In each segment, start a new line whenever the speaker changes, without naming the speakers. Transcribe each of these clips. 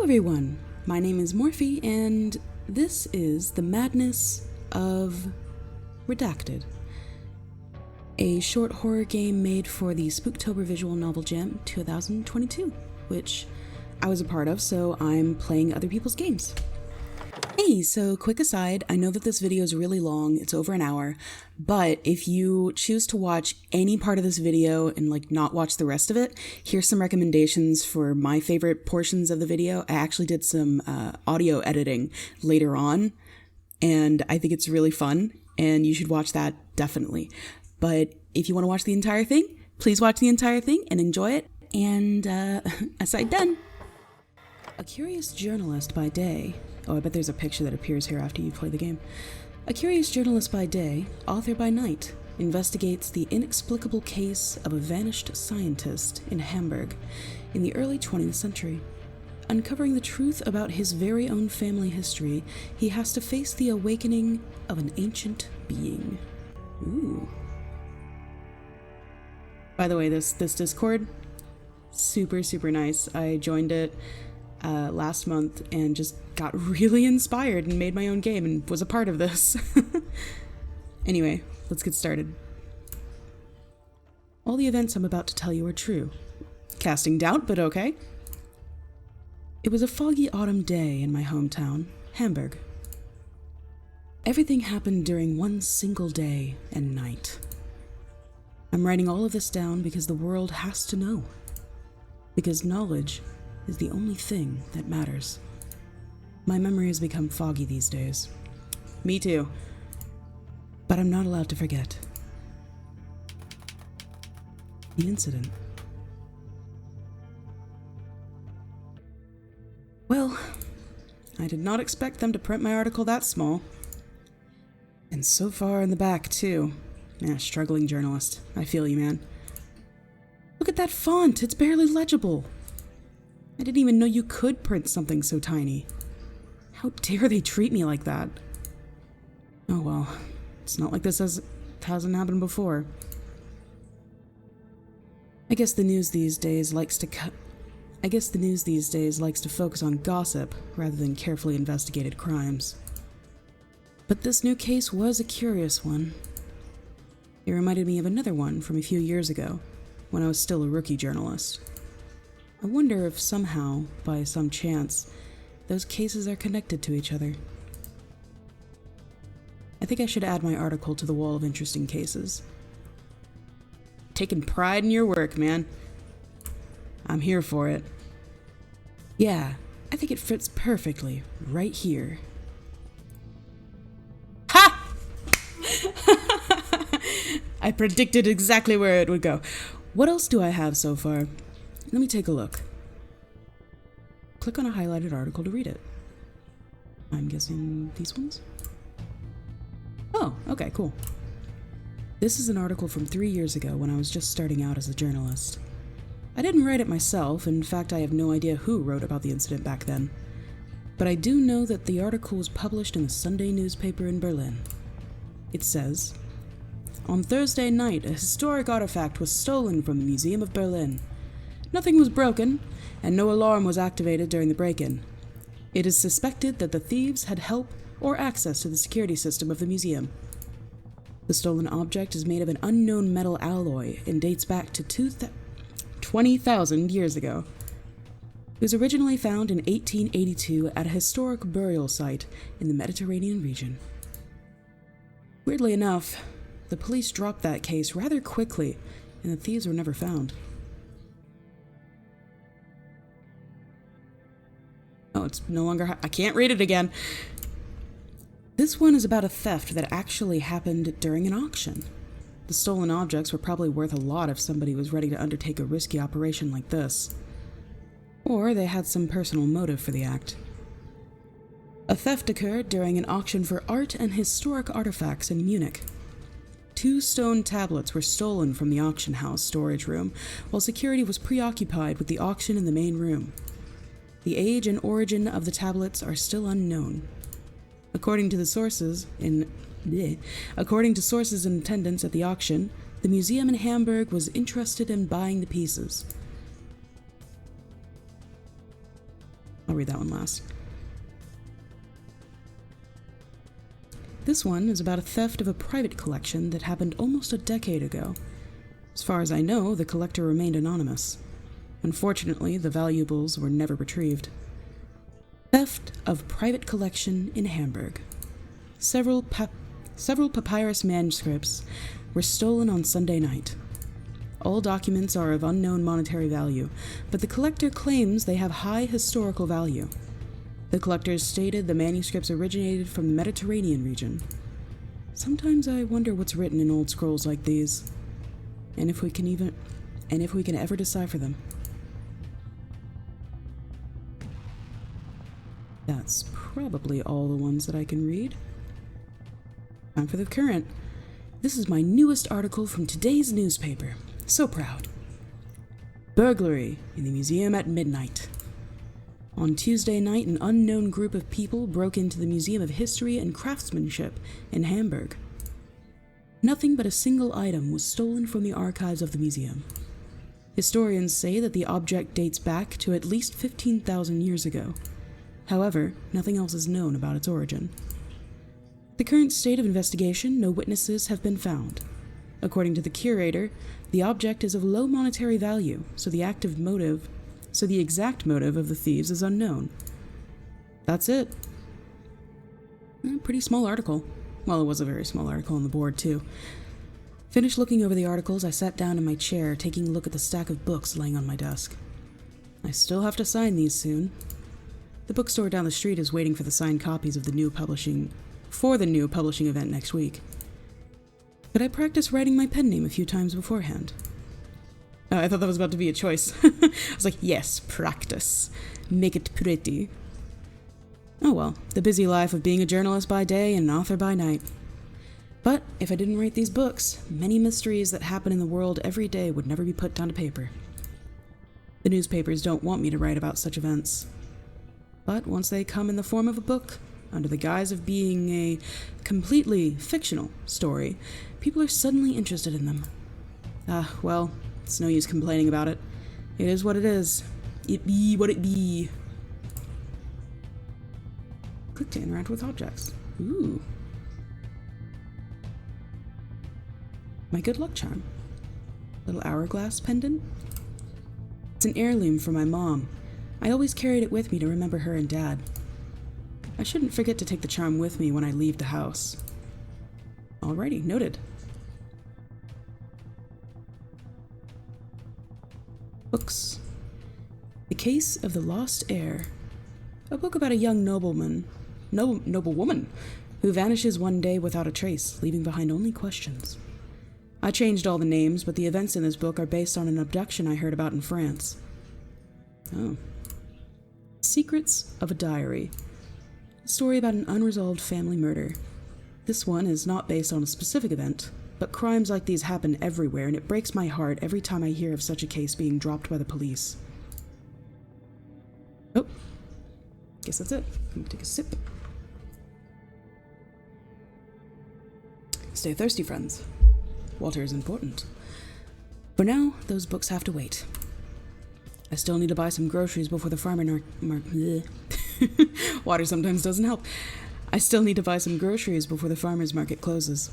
everyone, my name is Morphe, and this is the Madness of Redacted, a short horror game made for the Spooktober Visual Novel Jam 2022, which I was a part of, so I'm playing other people's games. Hey, so quick aside, I know that this video is really long, it's over an hour, but if you choose to watch any part of this video and not watch the rest of it, here's some recommendations for my favorite portions of the video. I actually did some audio editing later on, and I think it's really fun, and you should watch that definitely. But if you want to watch the entire thing, please watch the entire thing and enjoy it, and aside done. A curious journalist by day. Oh, I bet there's a picture that appears here after you play the game. A curious journalist by day, author by night, investigates the inexplicable case of a vanished scientist in Hamburg in the early 20th century. Uncovering the truth about his very own family history, he has to face the awakening of an ancient being. Ooh. By the way, this Discord, super nice. I joined it last month and just got really inspired and made my own game and was a part of this. Anyway, let's get started. All the events I'm about to tell you are true. Casting doubt, but okay. It was a foggy autumn day in my hometown, Hamburg. Everything happened during one single day and night. I'm writing all of this down because the world has to know. Because knowledge is the only thing that matters. My memory has become foggy these days. Me too. But I'm not allowed to forget. The incident. Well, I did not expect them to print my article that small. And so far in the back, too. Struggling journalist. I feel you, man. Look at that font, it's barely legible. I didn't even know you could print something so tiny. How dare they treat me like that? Oh well, it's not like this hasn't happened before. I guess the news these days likes to focus on gossip rather than carefully investigated crimes. But this new case was a curious one. It reminded me of another one from a few years ago, when I was still a rookie journalist. I wonder if somehow, by some chance, those cases are connected to each other. I think I should add my article to the wall of interesting cases. Taking pride in your work, man. I'm here for it. Yeah, I think it fits perfectly right here. Ha! I predicted exactly where it would go. What else do I have so far? Let me take a look. Click on a highlighted article to read it. I'm guessing these ones? Oh, okay, cool. This is an article from 3 years ago when I was just starting out as a journalist. I didn't write it myself. In fact, I have no idea who wrote about the incident back then. But I do know that the article was published in a Sunday newspaper in Berlin. It says, "On Thursday night, a historic artifact was stolen from the Museum of Berlin. Nothing was broken, and no alarm was activated during the break-in. It is suspected that the thieves had help or access to the security system of the museum. The stolen object is made of an unknown metal alloy and dates back to 20,000 years ago. It was originally found in 1882 at a historic burial site in the Mediterranean region." Weirdly enough, the police dropped that case rather quickly, and the thieves were never found. Oh, it's no longer... I can't read it again. This one is about a theft that actually happened during an auction. The stolen objects were probably worth a lot if somebody was ready to undertake a risky operation like this. Or they had some personal motive for the act. A theft occurred during an auction for art and historic artifacts in Munich. 2 stone tablets were stolen from the auction house storage room, while security was preoccupied with the auction in the main room. The age and origin of the tablets are still unknown. According to sources in attendance at the auction, the museum in Hamburg was interested in buying the pieces. I'll read that one last. This one is about a theft of a private collection that happened almost a decade ago. As far as I know, the collector remained anonymous. Unfortunately, the valuables were never retrieved. Theft of private collection in Hamburg. Several papyrus manuscripts were stolen on Sunday night. All documents are of unknown monetary value, but the collector claims they have high historical value. The collectors stated the manuscripts originated from the Mediterranean region. Sometimes I wonder what's written in old scrolls like these, and if we can ever decipher them. That's probably all the ones that I can read. Time for the current. This is my newest article from today's newspaper. So proud. Burglary in the museum at midnight. On Tuesday night, an unknown group of people broke into the Museum of History and Craftsmanship in Hamburg. Nothing but a single item was stolen from the archives of the museum. Historians say that the object dates back to at least 15,000 years ago. However, nothing else is known about its origin. The current state of investigation, no witnesses have been found. According to the curator, the object is of low monetary value, so the exact motive of the thieves is unknown. That's it. Pretty small article. Well, it was a very small article on the board, too. Finished looking over the articles, I sat down in my chair, taking a look at the stack of books laying on my desk. I still have to sign these soon. The bookstore down the street is waiting for the signed copies of the new publishing event next week. But I practiced writing my pen name a few times beforehand. Oh, I thought that was about to be a choice. I was like, yes, practice. Make it pretty. Oh well, the busy life of being a journalist by day and an author by night. But if I didn't write these books, many mysteries that happen in the world every day would never be put down to paper. The newspapers don't want me to write about such events. But once they come in the form of a book, under the guise of being a completely fictional story, people are suddenly interested in them. Well, it's no use complaining about it. It is what it is. It be what it be. Click to interact with objects. Ooh. My good luck charm. Little hourglass pendant. It's an heirloom from my mom. I always carried it with me to remember her and Dad. I shouldn't forget to take the charm with me when I leave the house. Alrighty, noted. Books. The Case of the Lost Heir. A book about a young noblewoman who vanishes one day without a trace, leaving behind only questions. I changed all the names, but the events in this book are based on an abduction I heard about in France. Oh. Secrets of a Diary. A story about an unresolved family murder. This one is not based on a specific event, but crimes like these happen everywhere, and it breaks my heart every time I hear of such a case being dropped by the police. Oh. Guess that's it. I'm gonna take a sip. Stay thirsty, friends. Water is important. For now, those books have to wait. I still need to buy some groceries before the Water sometimes doesn't help. I still need to buy some groceries before the farmer's market closes.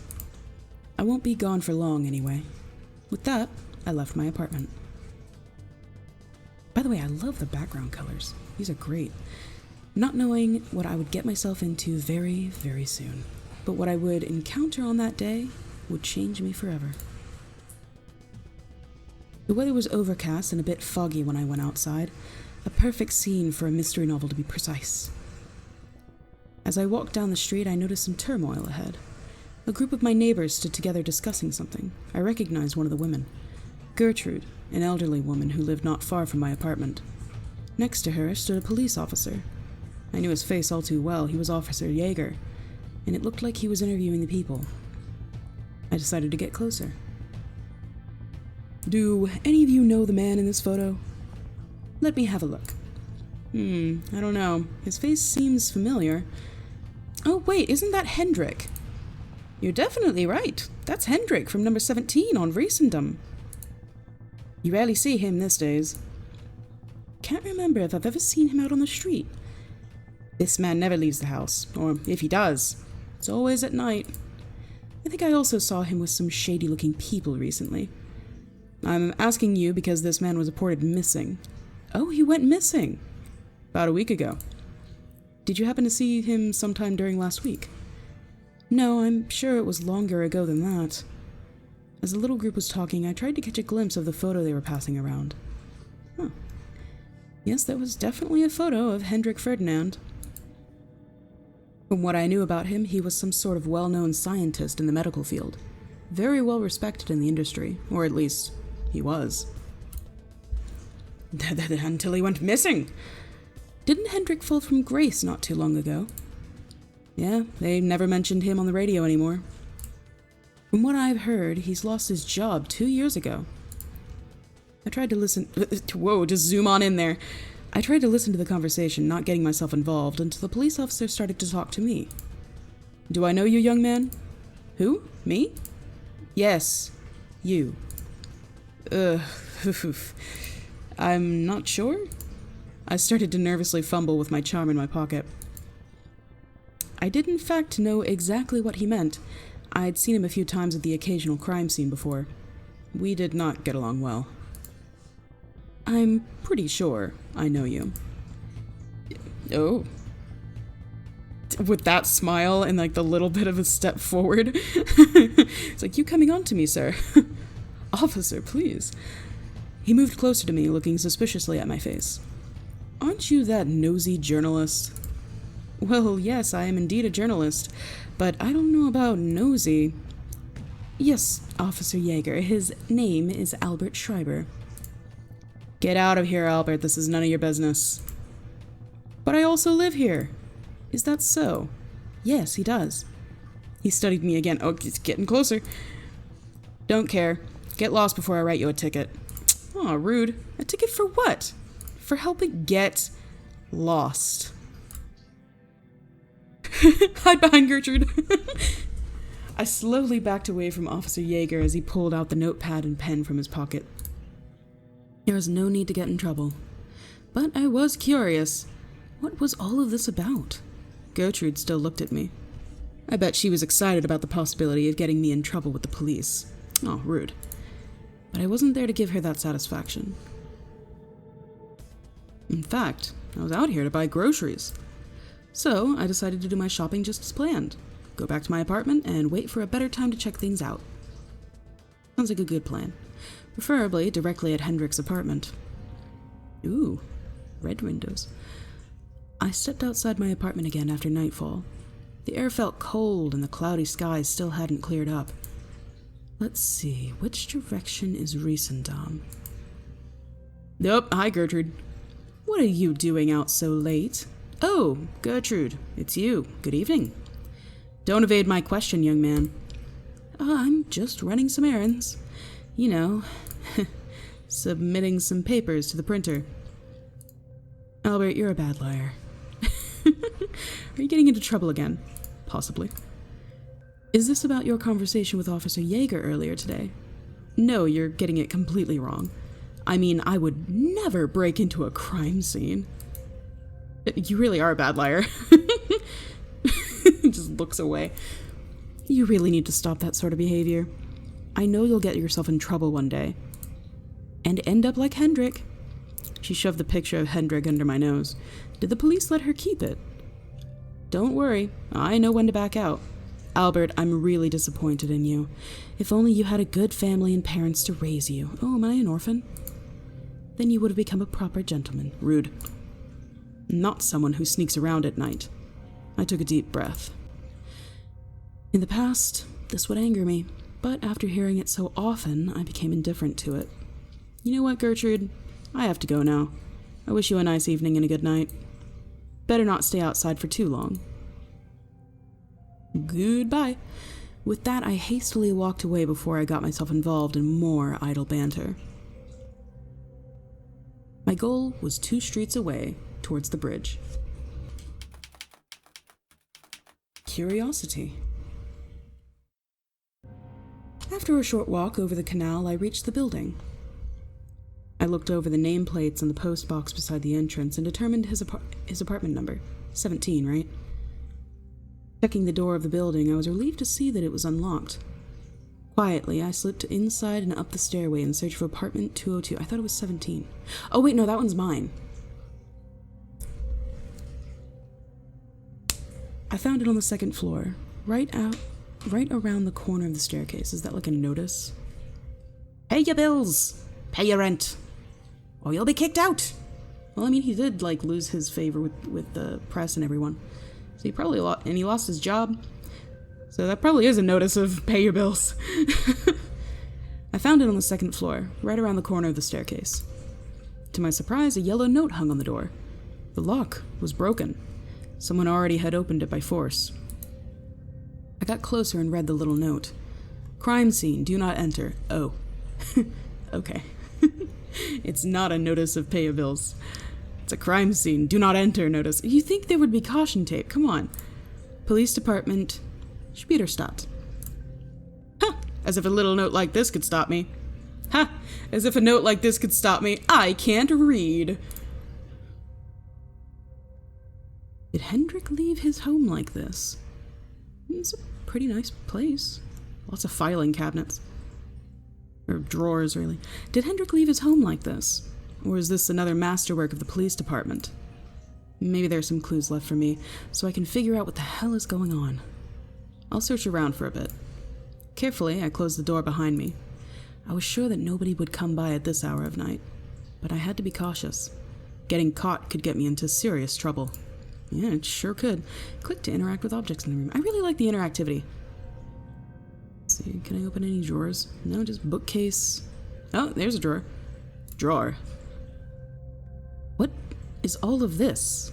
I won't be gone for long anyway. With that, I left my apartment. By the way, I love the background colors. These are great. Not knowing what I would get myself into very, very soon. But what I would encounter on that day would change me forever. The weather was overcast and a bit foggy when I went outside. A perfect scene for a mystery novel, to be precise. As I walked down the street, I noticed some turmoil ahead. A group of my neighbors stood together discussing something. I recognized one of the women. Gertrude, an elderly woman who lived not far from my apartment. Next to her stood a police officer. I knew his face all too well. He was Officer Jaeger, and it looked like he was interviewing the people. I decided to get closer. Do any of you know the man in this photo? Let me have a look. I don't know. His face seems familiar. Oh wait, isn't that Hendrik? You're definitely right. That's Hendrik from number 17 on Recendum. You rarely see him these days. can't remember if I've ever seen him out on the street. This man never leaves the house, or if he does, it's always at night. I think I also saw him with some shady-looking people recently. I'm asking you because this man was reported missing. Oh, he went missing? About a week ago. Did you happen to see him sometime during last week? No, I'm sure it was longer ago than that. As the little group was talking, I tried to catch a glimpse of the photo they were passing around. Huh. Yes, that was definitely a photo of Hendrik Ferdinand. From what I knew about him, he was some sort of well-known scientist in the medical field. Very well respected in the industry, or at least, he was. Until he went missing. Didn't Hendrik fall from grace not too long ago? Yeah, they never mentioned him on the radio anymore. From what I've heard, he's lost his job 2 years ago. I tried to listen... Whoa, just zoom on in there. I tried to listen to the conversation, not getting myself involved, until the police officer started to talk to me. Do I know you, young man? Who? Me? Yes, you. I'm not sure? I started to nervously fumble with my charm in my pocket. I did in fact know exactly what he meant. I'd seen him a few times at the occasional crime scene before. We did not get along well. I'm pretty sure I know you. Oh. With that smile and like the little bit of a step forward. It's like, you coming on to me, sir? Officer, please. He moved closer to me, looking suspiciously at my face. Aren't you that nosy journalist? Well, yes, I am indeed a journalist, but I don't know about nosy. Yes, Officer Yeager. His name is Albert Schreiber. Get out of here, Albert. This is none of your business. But I also live here. Is that so? Yes, he does. He studied me again. Oh, he's getting closer. Don't care. Get lost before I write you a ticket. Aw, rude. A ticket for what? For helping get lost. Hide behind Gertrude. I slowly backed away from Officer Yeager as he pulled out the notepad and pen from his pocket. There was no need to get in trouble. But I was curious. What was all of this about? Gertrude still looked at me. I bet she was excited about the possibility of getting me in trouble with the police. Oh, rude. But I wasn't there to give her that satisfaction. In fact, I was out here to buy groceries. So I decided to do my shopping just as planned. Go back to my apartment and wait for a better time to check things out. Sounds like a good plan. Preferably directly at Hendrik's apartment. Ooh, red windows. I stepped outside my apartment again after nightfall. The air felt cold and the cloudy skies still hadn't cleared up. Let's see, which direction is Riesendam? Nope, hi Gertrude. What are you doing out so late? Oh, Gertrude, it's you. Good evening. Don't evade my question, young man. I'm just running some errands. You know, submitting some papers to the printer. Albert, you're a bad liar. Are you getting into trouble again? Possibly. Is this about your conversation with Officer Yeager earlier today? No, you're getting it completely wrong. I mean, I would never break into a crime scene. You really are a bad liar. Just looks away. You really need to stop that sort of behavior. I know you'll get yourself in trouble one day. And end up like Hendrik. She shoved the picture of Hendrik under my nose. Did the police let her keep it? Don't worry, I know when to back out. Albert, I'm really disappointed in you. If only you had a good family and parents to raise you. Oh, am I an orphan? Then you would have become a proper gentleman. Rude. Not someone who sneaks around at night. I took a deep breath. In the past, this would anger me, but after hearing it so often, I became indifferent to it. You know what, Gertrude? I have to go now. I wish you a nice evening and a good night. Better not stay outside for too long. Goodbye. With that, I hastily walked away before I got myself involved in more idle banter. My goal was 2 streets away, towards the bridge. Curiosity. After a short walk over the canal, I reached the building. I looked over the nameplates on the post box beside the entrance and determined his apartment number. 17, right? Checking the door of the building, I was relieved to see that it was unlocked. Quietly, I slipped inside and up the stairway in search of apartment 202. I thought it was 17. Oh wait, no, that one's mine. I found it on the second floor, right around the corner of the staircase. Is that like a notice? Pay your bills! Pay your rent! Or you'll be kicked out! Well, I mean, he did, like, lose his favor with the press and everyone. So he probably he lost his job. So that probably is a notice of pay your bills. I found it on the second floor, right around the corner of the staircase. To my surprise, a yellow note hung on the door. The lock was broken. Someone already had opened it by force. I got closer and read the little note. Crime scene, do not enter. Oh. Okay. It's not a notice of pay your bills. It's a crime scene, do not enter notice. You'd think there would be caution tape, come on. Police department, Spiederstadt. Huh, as if a little note like this could stop me. Ha, as if a note like this could stop me. I can't read. Did Hendrik leave his home like this? It's a pretty nice place. Lots of filing cabinets. Or drawers, really. Did Hendrik leave his home like this? Or is this another masterwork of the police department? Maybe there's some clues left for me, so I can figure out what the hell is going on. I'll search around for a bit. Carefully, I closed the door behind me. I was sure that nobody would come by at this hour of night, but I had to be cautious. Getting caught could get me into serious trouble. Yeah, it sure could. Click to interact with objects in the room. I really like the interactivity. Let's see, can I open any drawers? No, just bookcase. Oh, there's a drawer. Drawer. What is all of this?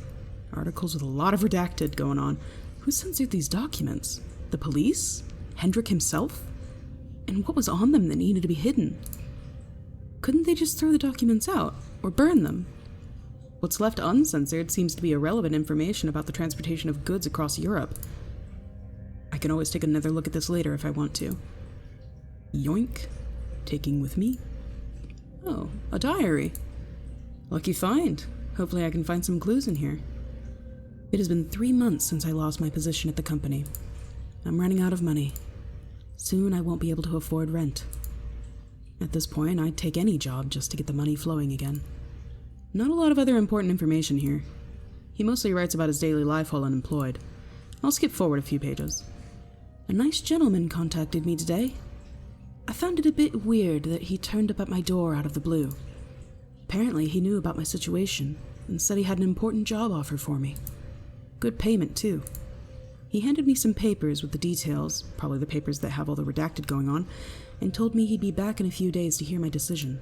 Articles with a lot of redacted going on. Who censored these documents? The police? Hendrik himself? And what was on them that needed to be hidden? Couldn't they just throw the documents out? Or burn them? What's left uncensored seems to be irrelevant information about the transportation of goods across Europe. I can always take another look at this later if I want to. Yoink. Taking with me. Oh, a diary. Lucky find. Hopefully I can find some clues in here. It has been 3 months since I lost my position at the company. I'm running out of money. Soon I won't be able to afford rent. At this point, I'd take any job just to get the money flowing again. Not a lot of other important information here. He mostly writes about his daily life while unemployed. I'll skip forward a few pages. A nice gentleman contacted me today. I found it a bit weird that he turned up at my door out of the blue. Apparently he knew about my situation and said he had an important job offer for me. Good payment, too. He handed me some papers with the details, probably the papers that have all the redacted going on, and told me he'd be back in a few days to hear my decision.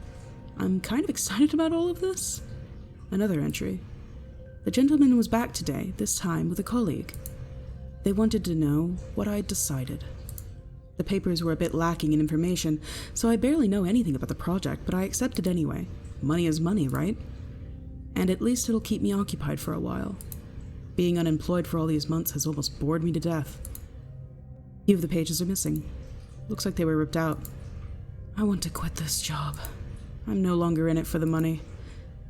I'm kind of excited about all of this. Another entry. The gentleman was back today, this time with a colleague. They wanted to know what I'd decided. The papers were a bit lacking in information, so I barely know anything about the project, but I accepted anyway. Money is money, right? And at least it'll keep me occupied for a while. Being unemployed for all these months has almost bored me to death. A few of the pages are missing. Looks like they were ripped out. I want to quit this job. I'm no longer in it for the money.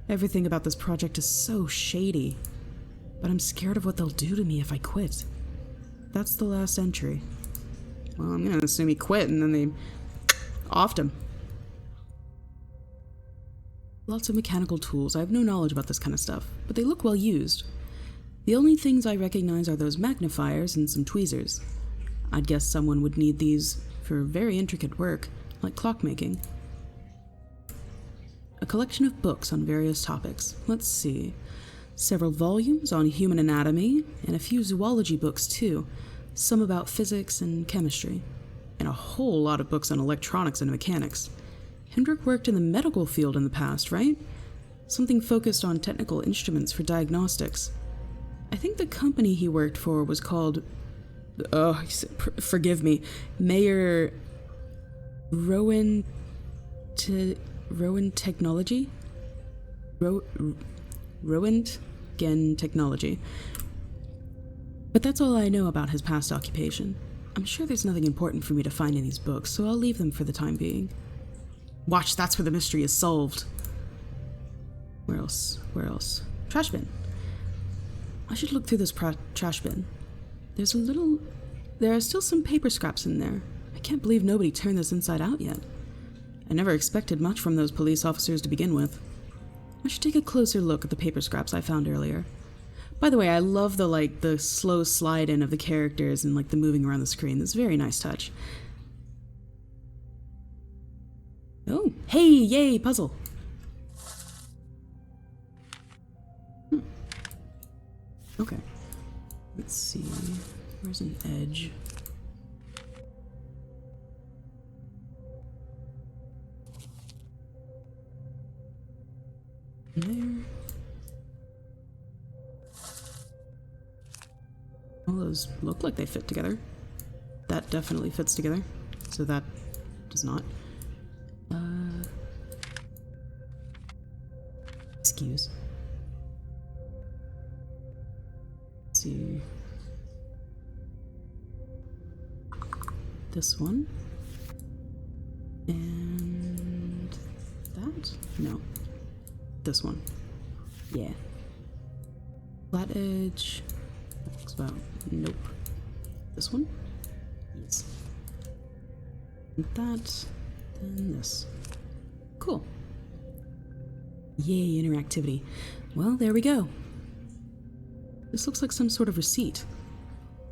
Everything about this project is so shady. But I'm scared of what they'll do to me if I quit. That's the last entry. Well, I'm gonna assume he quit and then they offed him. Lots of mechanical tools. I have no knowledge about this kind of stuff, but they look well used. The only things I recognize are those magnifiers and some tweezers. I'd guess someone would need these for very intricate work, like clockmaking. A collection of books on various topics. Let's see. Several volumes on human anatomy, and a few zoology books too. Some about physics and chemistry. And a whole lot of books on electronics and mechanics. Hendrik worked in the medical field in the past, right? Something focused on technical instruments for diagnostics. I think the company he worked for was called... forgive me. Mayor... Rowan Technology? Rowan Technology. But that's all I know about his past occupation. I'm sure there's nothing important for me to find in these books, so I'll leave them for the time being. Watch, that's where the mystery is solved. Where else? Where else? Trash bin. I should look through this trash bin. There are still some paper scraps in there. I can't believe nobody turned this inside out yet. I never expected much from those police officers to begin with. I should take a closer look at the paper scraps I found earlier. By the way, I love the slow slide in of the characters and the moving around the screen. This is a very nice touch. Oh, hey, yay, puzzle. Okay. Let's see. Where's an edge? There. All those look like they fit together. That definitely fits together. So that does not. Excuse. Let's see. This one. And that? No. This one. Yeah. Flat edge. Looks about. Nope. This one? Yes. And that. Then this. Cool. Yay, interactivity. Well, there we go. This looks like some sort of receipt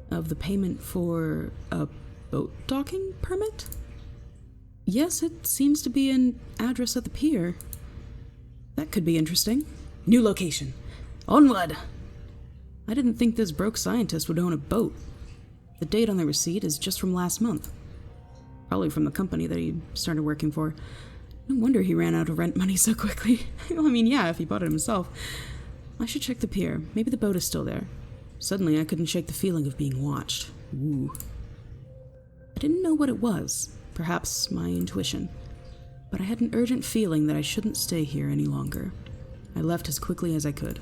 of the payment for a boat docking permit? Yes, it seems to be an address at the pier. That could be interesting. New location. Onward! I didn't think this broke scientist would own a boat. The date on the receipt is just from last month. Probably from the company that he started working for. No wonder he ran out of rent money so quickly. I mean, yeah, if he bought it himself. I should check the pier. Maybe the boat is still there. Suddenly, I couldn't shake the feeling of being watched. Ooh. I didn't know what it was. Perhaps my intuition. But I had an urgent feeling that I shouldn't stay here any longer. I left as quickly as I could.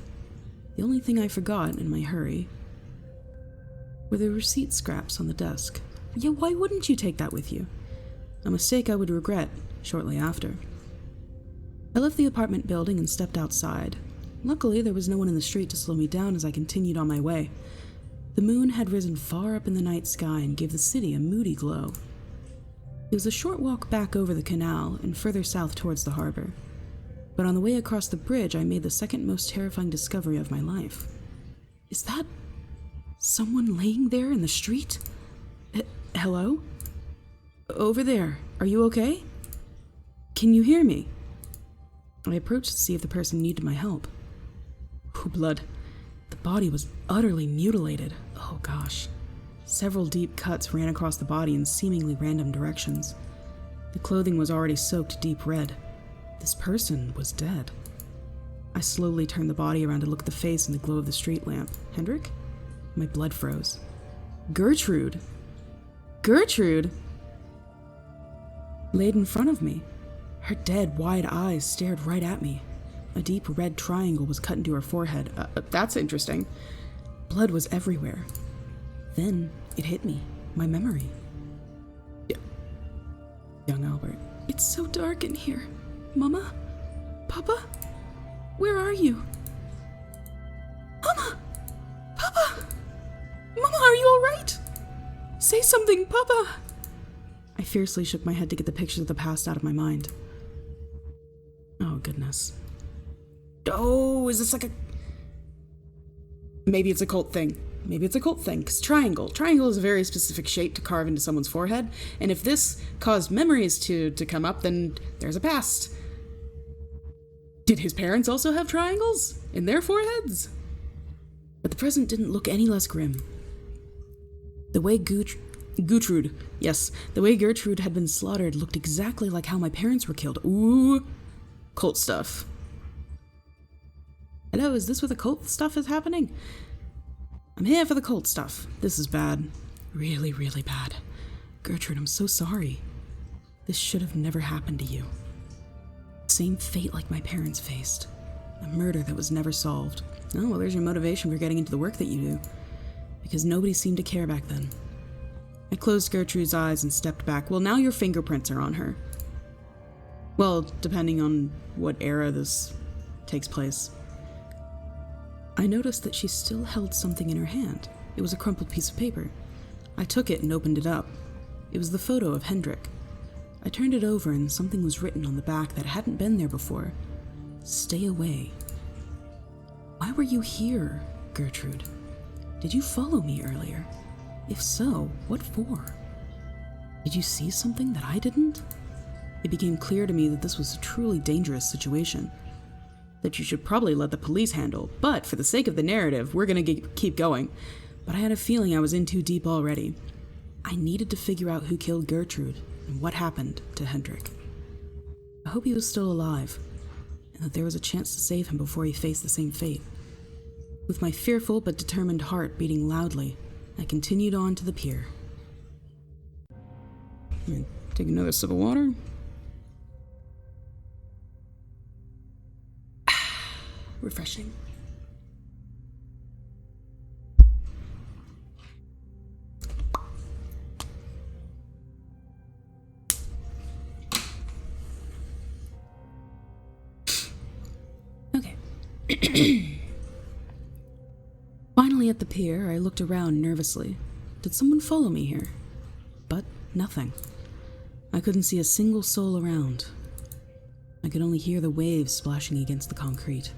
The only thing I forgot in my hurry were the receipt scraps on the desk. Yeah, why wouldn't you take that with you? A mistake I would regret shortly after. I left the apartment building and stepped outside. Luckily, there was no one in the street to slow me down as I continued on my way. The moon had risen far up in the night sky and gave the city a moody glow. It was a short walk back over the canal and further south towards the harbor. But on the way across the bridge, I made the second most terrifying discovery of my life. Is that someone laying there in the street? Hello? Over there. Are you okay? Can you hear me? I approached to see if the person needed my help. Ooh, blood. The body was utterly mutilated. Oh gosh. Several deep cuts ran across the body in seemingly random directions. The clothing was already soaked deep red. This person was dead. I slowly turned the body around to look at the face in the glow of the street lamp. Hendrik? My blood froze. Gertrude! Gertrude! Laid in front of me. Her dead, wide eyes stared right at me. A deep red triangle was cut into her forehead. That's interesting. Blood was everywhere. Then it hit me. My memory. Young Albert. It's so dark in here. Mama? Papa? Where are you? Mama! Papa! Mama, are you all right? Say something, Papa! I fiercely shook my head to get the pictures of the past out of my mind. Oh, goodness. Oh, is this like a... Maybe it's a cult thing. Maybe it's a cult thing, because triangle. Triangle is a very specific shape to carve into someone's forehead, and if this caused memories to come up, then there's a past. Did his parents also have triangles in their foreheads? But the present didn't look any less grim. The way Gertrude, yes, the way Gertrude had been slaughtered looked exactly like how my parents were killed. Ooh, cult stuff. Hello, is this where the cult stuff is happening? I'm here for the cult stuff. This is bad. Really, really bad. Gertrude, I'm so sorry. This should have never happened to you. Same fate like my parents faced. A murder that was never solved. Oh, well, there's your motivation for getting into the work that you do. Because nobody seemed to care back then. I closed Gertrude's eyes and stepped back. Well, now your fingerprints are on her. Well, depending on what era this takes place. I noticed that she still held something in her hand. It was a crumpled piece of paper. I took it and opened it up. It was the photo of Hendrik. I turned it over and something was written on the back that hadn't been there before. Stay away. Why were you here, Gertrude? Did you follow me earlier? If so, what for? Did you see something that I didn't? It became clear to me that this was a truly dangerous situation, that you should probably let the police handle, but for the sake of the narrative, we're gonna keep going. But I had a feeling I was in too deep already. I needed to figure out who killed Gertrude and what happened to Hendrik. I hope he was still alive, and that there was a chance to save him before he faced the same fate. With my fearful but determined heart beating loudly, I continued on to the pier. Take another sip of water. Refreshing. Okay. Finally at the pier, I looked around nervously. Did someone follow me here? But nothing. I couldn't see a single soul around. I could only hear the waves splashing against the concrete.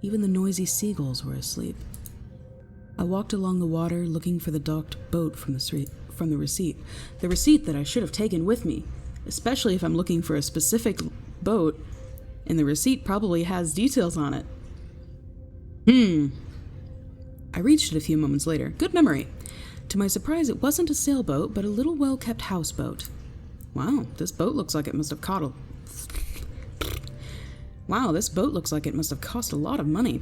Even the noisy seagulls were asleep. I walked along the water looking for the docked boat from the receipt. The receipt that I should have taken with me, especially if I'm looking for a specific boat, and the receipt probably has details on it. I reached it a few moments later. Good memory. To my surprise, it wasn't a sailboat, but a little well-kept houseboat. Wow, this boat looks like it must have cost a lot of money.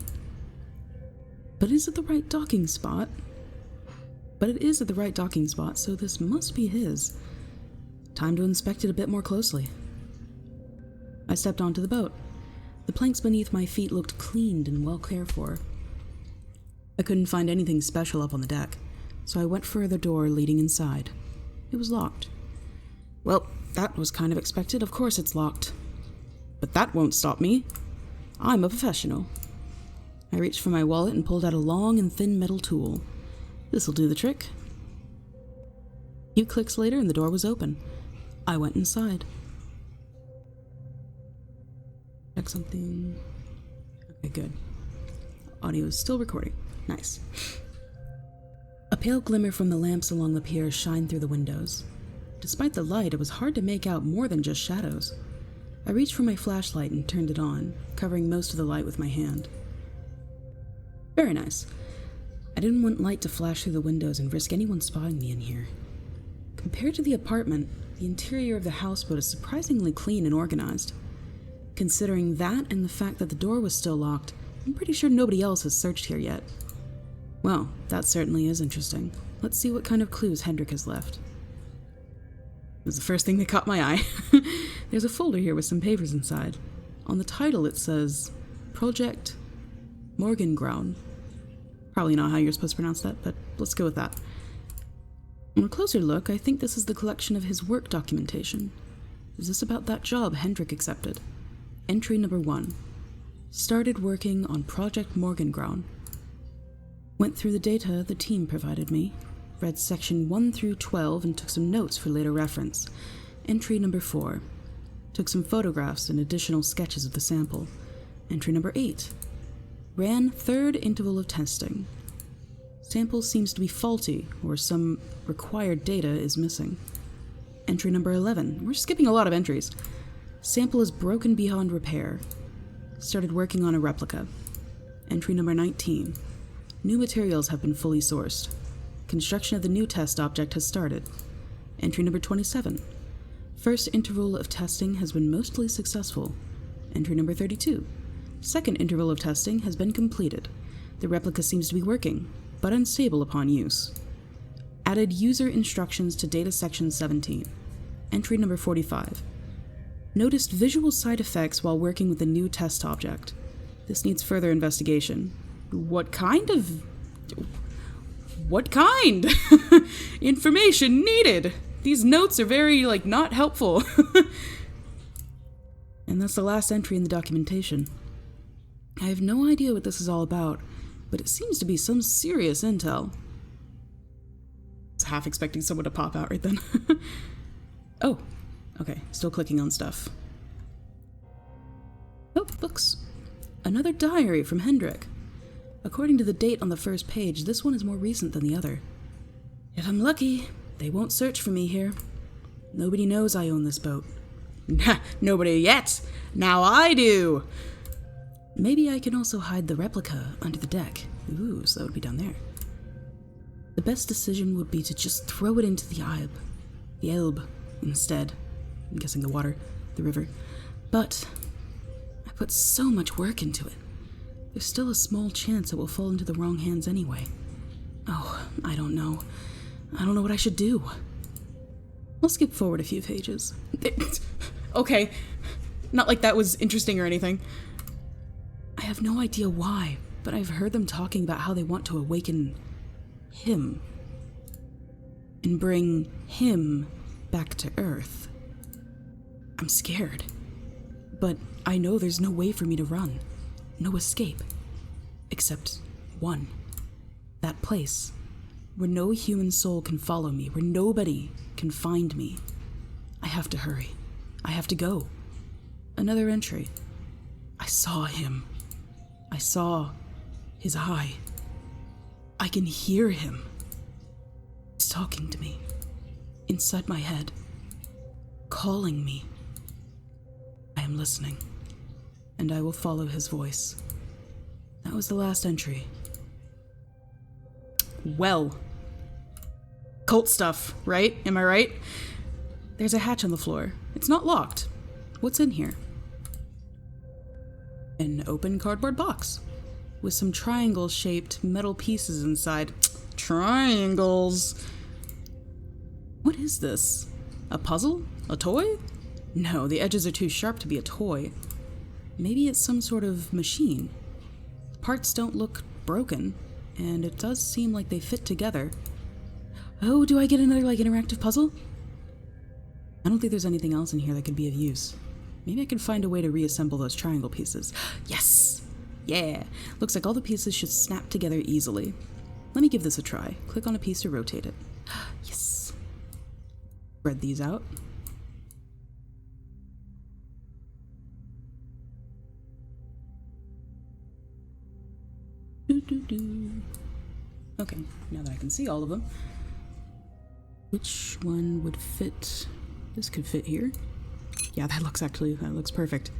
But is it the right docking spot? It is at the right docking spot, so this must be his. Time to inspect it a bit more closely. I stepped onto the boat. The planks beneath my feet looked cleaned and well cared for. I couldn't find anything special up on the deck, so I went for the door leading inside. It was locked. Well, that was kind of expected. Of course it's locked. But that won't stop me. I'm a professional. I reached for my wallet and pulled out a long and thin metal tool. This'll do the trick. A few clicks later and the door was open. I went inside. Check something. Okay, good. Audio is still recording. Nice. A pale glimmer from the lamps along the pier shined through the windows. Despite the light, it was hard to make out more than just shadows. I reached for my flashlight and turned it on, covering most of the light with my hand. Very nice. I didn't want light to flash through the windows and risk anyone spotting me in here. Compared to the apartment, the interior of the houseboat is surprisingly clean and organized. Considering that and the fact that the door was still locked, I'm pretty sure nobody else has searched here yet. Well, that certainly is interesting. Let's see what kind of clues Hendrik has left. It was the first thing that caught my eye. There's a folder here with some papers inside. On the title it says, Project Morgengrauen. Probably not how you're supposed to pronounce that, but let's go with that. On a closer look, I think this is the collection of his work documentation. Is this about that job Hendrik accepted? Entry number 1. Started working on Project Morgengrauen. Went through the data the team provided me, read section 1 through 12 and took some notes for later reference. Entry number 4. Took some photographs and additional sketches of the sample. Entry number 8. Ran third interval of testing. Sample seems to be faulty, or some required data is missing. Entry number 11. We're skipping a lot of entries. Sample is broken beyond repair. Started working on a replica. Entry number 19. New materials have been fully sourced. Construction of the new test object has started. Entry number 27. First interval of testing has been mostly successful. Entry number 32. Second interval of testing has been completed. The replica seems to be working, but unstable upon use. Added user instructions to data section 17. Entry number 45. Noticed visual side effects while working with the new test object. This needs further investigation. What kind? Information needed! These notes are very, not helpful. And that's the last entry in the documentation. I have no idea what this is all about, but it seems to be some serious intel. I was half expecting someone to pop out right then. Oh, okay, still clicking on stuff. Oh, books. Another diary from Hendrik. According to the date on the first page, this one is more recent than the other. If I'm lucky, they won't search for me here. Nobody knows I own this boat. Nobody yet! Now I do! Maybe I can also hide the replica under the deck. Ooh, so that would be down there. The best decision would be to just throw it into the Elbe instead. I'm guessing the water, the river. But I put so much work into it. There's still a small chance it will fall into the wrong hands anyway. Oh, I don't know. I don't know what I should do. I'll skip forward a few pages. Okay. Not like that was interesting or anything. I have no idea why, but I've heard them talking about how they want to awaken him and bring him back to Earth. I'm scared, but I know there's no way for me to run. No escape. Except one. That place. Where no human soul can follow me. Where nobody can find me. I have to hurry. I have to go. Another entry. I saw him. I saw his eye. I can hear him. He's talking to me. Inside my head. Calling me. I am listening. And I will follow his voice. That was the last entry. Well. Cult stuff, right? Am I right? There's a hatch on the floor. It's not locked. What's in here? An open cardboard box. With some triangle-shaped metal pieces inside. Triangles! What is this? A puzzle? A toy? No, the edges are too sharp to be a toy. Maybe it's some sort of machine. The parts don't look broken, and it does seem like they fit together. Oh, do I get another, interactive puzzle? I don't think there's anything else in here that could be of use. Maybe I can find a way to reassemble those triangle pieces. Yes! Yeah! Looks like all the pieces should snap together easily. Let me give this a try. Click on a piece to rotate it. Yes! Spread these out. Okay, now that I can see all of them. Which one would fit? This could fit here. Yeah, that looks perfect.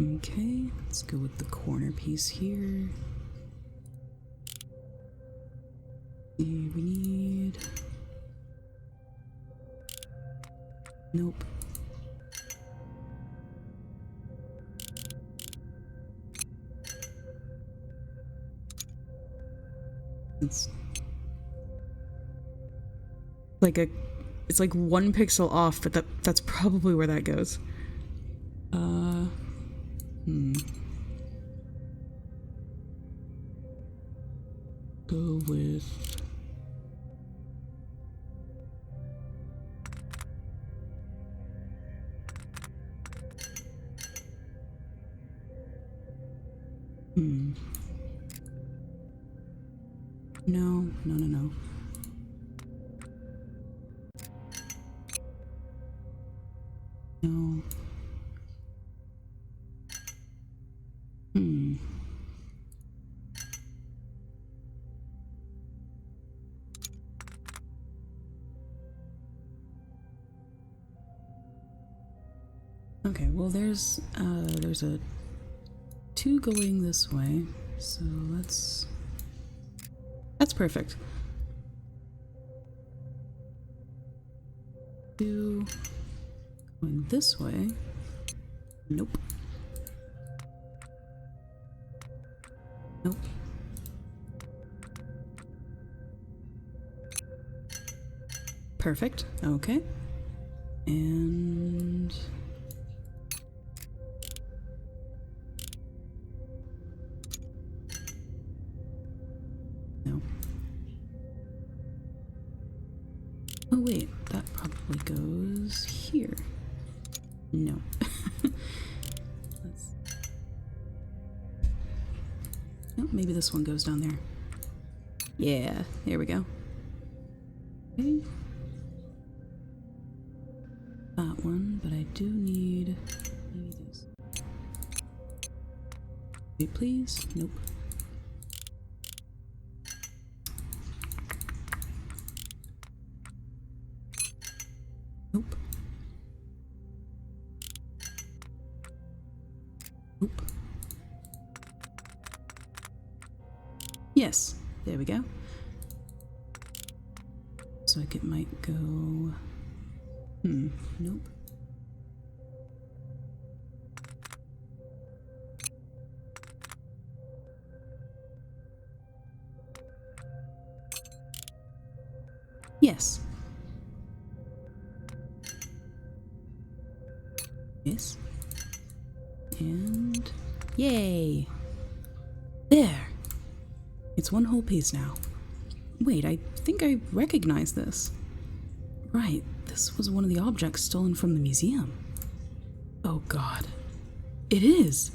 Okay, let's go with the corner piece here. We need... Nope. It's like 1 pixel off, but that's probably where that goes. Go with... No. No. Okay, well there's a 2 going this way, so that's perfect. 2 going this way. Nope. Nope. Perfect. Okay. And... no. Oh wait, that probably goes here. No. maybe this one goes down there. Yeah, there we go. Okay. That one, but I do need maybe this. Wait, please. Nope. Nope. Nope. Yes, there we go. So it might go... nope. Yes. Yes. And... yay! There! It's one whole piece now. Wait, I think I recognize this. Right, this was one of the objects stolen from the museum. Oh god. It is!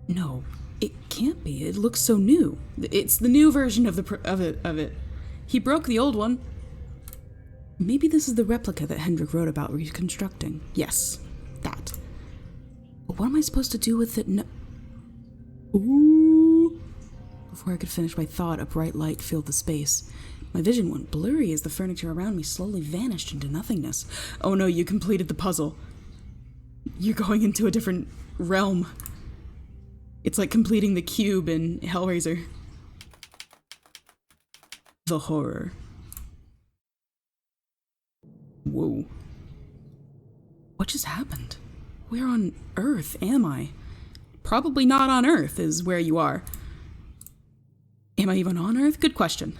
No, it can't be. It looks so new. It's the new version of it. He broke the old one. Maybe this is the replica that Hendrik wrote about reconstructing. Yes, that. But what am I supposed to do with it? No. Ooh. Before I could finish my thought, a bright light filled the space. My vision went blurry as the furniture around me slowly vanished into nothingness. Oh no, you completed the puzzle. You're going into a different realm. It's like completing the cube in Hellraiser. The horror. Whoa. What just happened? Where on Earth am I? Probably not on Earth is where you are. Am I even on Earth? Good question.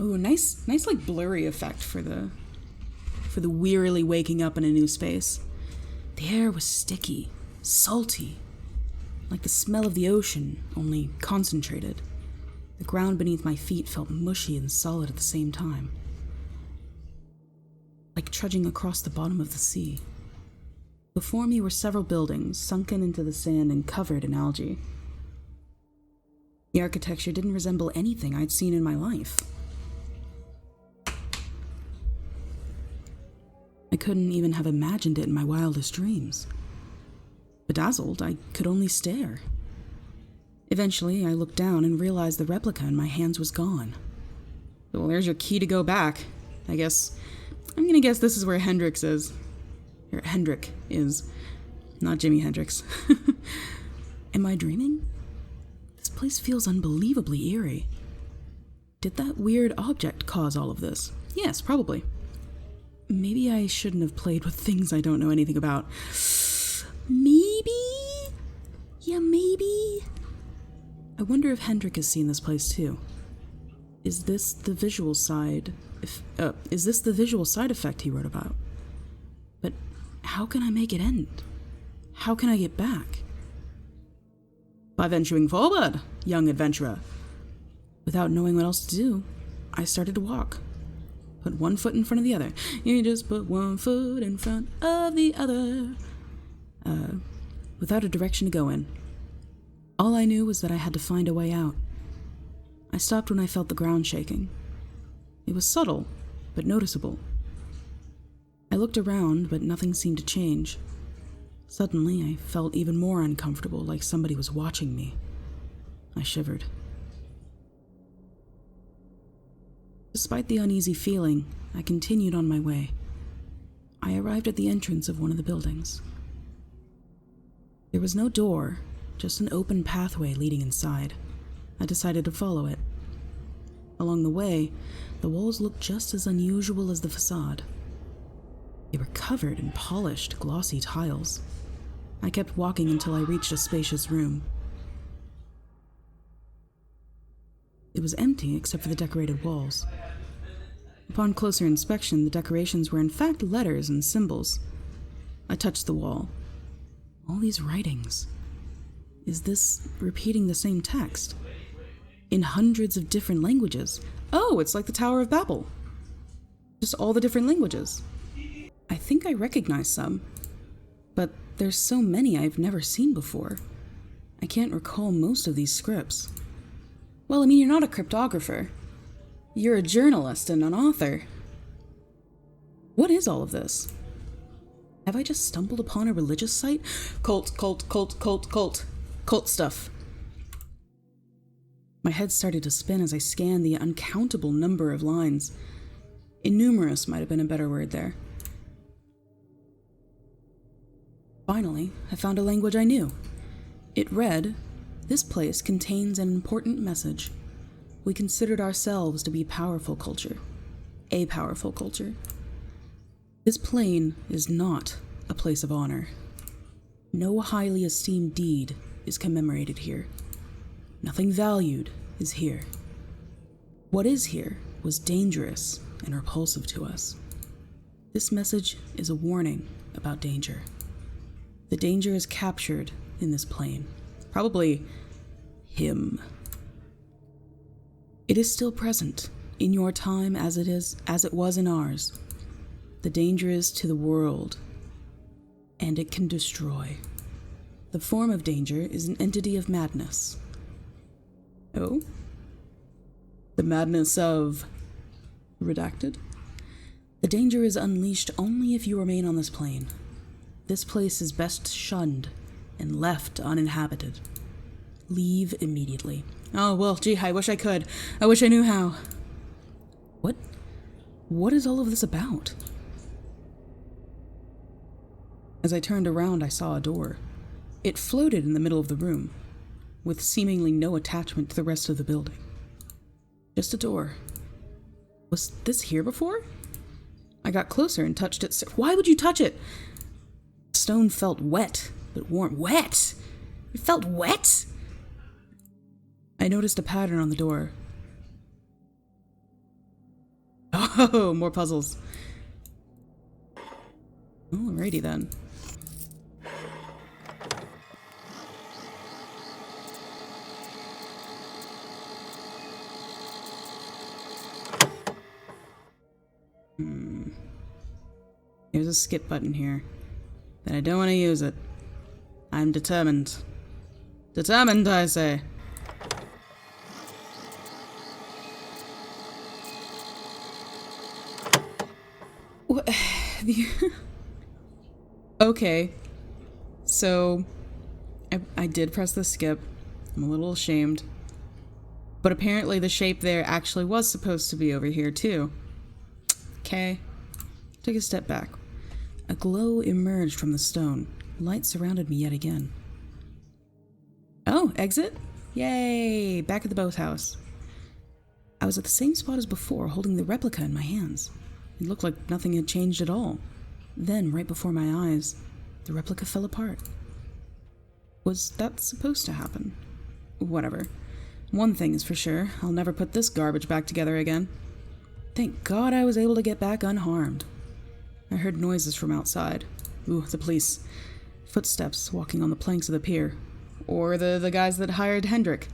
Ooh, nice like blurry effect for the wearily waking up in a new space. The air was sticky, salty, like the smell of the ocean, only concentrated. The ground beneath my feet felt mushy and solid at the same time. Like trudging across the bottom of the sea. Before me were several buildings, sunken into the sand and covered in algae. The architecture didn't resemble anything I'd seen in my life. I couldn't even have imagined it in my wildest dreams. Bedazzled, I could only stare. Eventually, I looked down and realized the replica in my hands was gone. Well, there's your key to go back. I'm gonna guess this is where Hendrik is. Not Jimi Hendrix. Am I dreaming? This place feels unbelievably eerie. Did that weird object cause all of this? Yes, probably. Maybe I shouldn't have played with things I don't know anything about. Maybe? Yeah, maybe? I wonder if Hendrik has seen this place too. Is this the visual side effect he wrote about? But how can I make it end? How can I get back? By venturing forward, young adventurer. Without knowing what else to do, I started to walk. Put one foot in front of the other. You just put one foot in front of the other. Without a direction to go in. All I knew was that I had to find a way out. I stopped when I felt the ground shaking. It was subtle, but noticeable. I looked around, but nothing seemed to change. Suddenly, I felt even more uncomfortable, like somebody was watching me. I shivered. Despite the uneasy feeling, I continued on my way. I arrived at the entrance of one of the buildings. There was no door, just an open pathway leading inside. I decided to follow it. Along the way, the walls looked just as unusual as the facade. They were covered in polished, glossy tiles. I kept walking until I reached a spacious room. It was empty except for the decorated walls. Upon closer inspection, the decorations were in fact letters and symbols. I touched the wall. All these writings. Is this repeating the same text? In hundreds of different languages. Oh, it's like the Tower of Babel. Just all the different languages. I think I recognize some, but There's so many I've never seen before. I can't recall most of these scripts. Well, I mean, you're not a cryptographer. You're a journalist and an author. What is all of this? Have I just stumbled upon a religious site? Cult stuff. My head started to spin as I scanned the uncountable number of lines. Innumerous might have been a better word there. Finally, I found a language I knew. It read, "This place contains an important message. We considered ourselves to be powerful culture. A powerful culture. This plane is not a place of honor. No highly esteemed deed is commemorated here. Nothing valued is here. What is here was dangerous and repulsive to us. This message is a warning about danger. The danger is captured in this plane. Probably him. It is still present in your time as it was in ours. The danger is to the world, and it can destroy. The form of danger is an entity of madness." Oh? The madness of Redacted? "The danger is unleashed only if you remain on this plane. This place is best shunned and left uninhabited. Leave immediately." Oh, well, gee, I wish I could. I wish I knew how. What is all of this about? As I turned around, I saw a door. It floated in the middle of the room, with seemingly no attachment to the rest of the building. Just a door. Was this here before? I got closer and touched it. Why would you touch it? The stone felt wet, but warm. Wet? It felt wet? I noticed a pattern on the door. Oh, more puzzles. Alrighty then. There's a skip button here, but I don't want to use it. I'm determined. Determined, I say. What? Okay. So, I did press the skip. I'm a little ashamed. But apparently the shape there actually was supposed to be over here, too. Okay. Take a step back. A glow emerged from the stone. Light surrounded me yet again. Oh, exit? Yay! Back at the boathouse. I was at the same spot as before, holding the replica in my hands. It looked like nothing had changed at all. Then, right before my eyes, the replica fell apart. Was that supposed to happen? Whatever. One thing is for sure, I'll never put this garbage back together again. Thank God I was able to get back unharmed. I heard noises from outside. Ooh, the police. Footsteps walking on the planks of the pier. Or the guys that hired Hendrik.